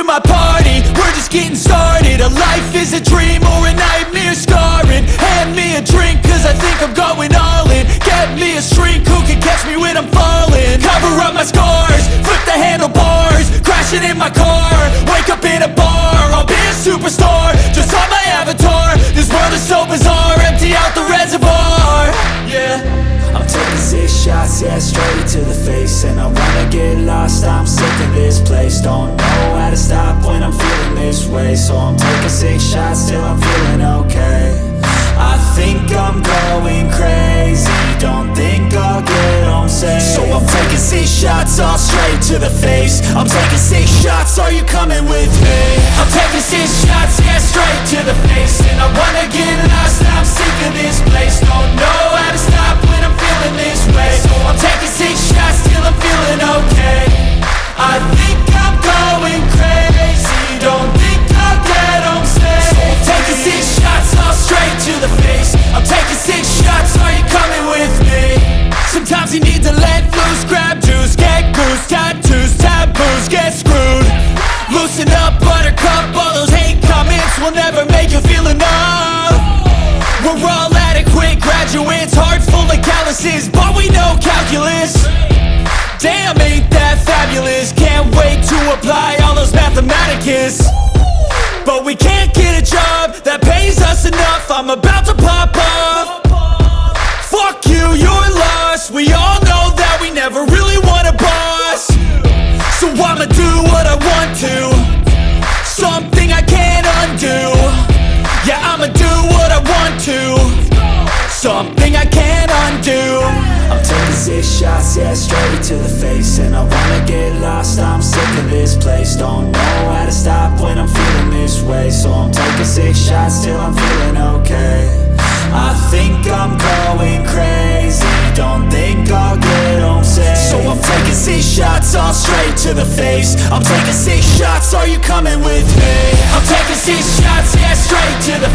my party, we're just getting started. A life is a dream or a nightmare scarring. Hand me a drink cause I think I'm going all in. Get me a shrink who can catch me when I'm falling. Cover up my scars, flip the handlebars, crashing in my car, wake up in a bar. I'll be a superstar, just on my avatar. This world is so bizarre, empty out the reservoir. Yeah, I'm taking 6 shots, yeah, straight to the face. And I wanna get lost, I'm sick of this place. Don't know how to stop when I'm feeling this way. So I'm taking 6 shots till I'm feeling okay. I think I'm going crazy, don't think I'll get home safe. So I'm taking 6 shots, all straight to the face. I'm taking 6 shots, are you coming with me? I'm taking 6 shots, yeah, straight to the face. And I wanna get lost, I'm sick of this place. Don't know how to stop when I'm feeling this way. So I'm taking 6 shots till I'm feeling okay. I think I'm going crazy, don't think I'll get home safe. So I'm taking 6 shots, all straight to the face. I'm taking 6 shots, are you coming with me? Sometimes you need to let loose, grab juice, get goose, tattoos, taboos, get screwed. Loosen up, buttercup, all those hate comments will never make you feel enough. We're all adequate graduates, heart full of calluses, but we know calculus. Damn, ain't that fabulous? Can't wait to apply all those mathematicus. But we can't get a job that pays us enough. I'm about to pop off. Fuck you, you're lost. We all know that we never really want a boss. So I'ma do what I want to, something I can't undo. Yeah, I'ma do what I want to, something I can't undo. I'm taking 6 shots, yeah, straight to the face. And I wanna get lost, I'm sick of this place. Don't know how to stop when I'm feeling this way. So I'm taking 6 shots till I'm feeling okay. I think I'm going crazy, don't think I'll get home safe. So I'm taking 6 shots, all straight to the face. I'm taking 6 shots, are you coming with me? I'm taking 6 shots, yeah, straight to the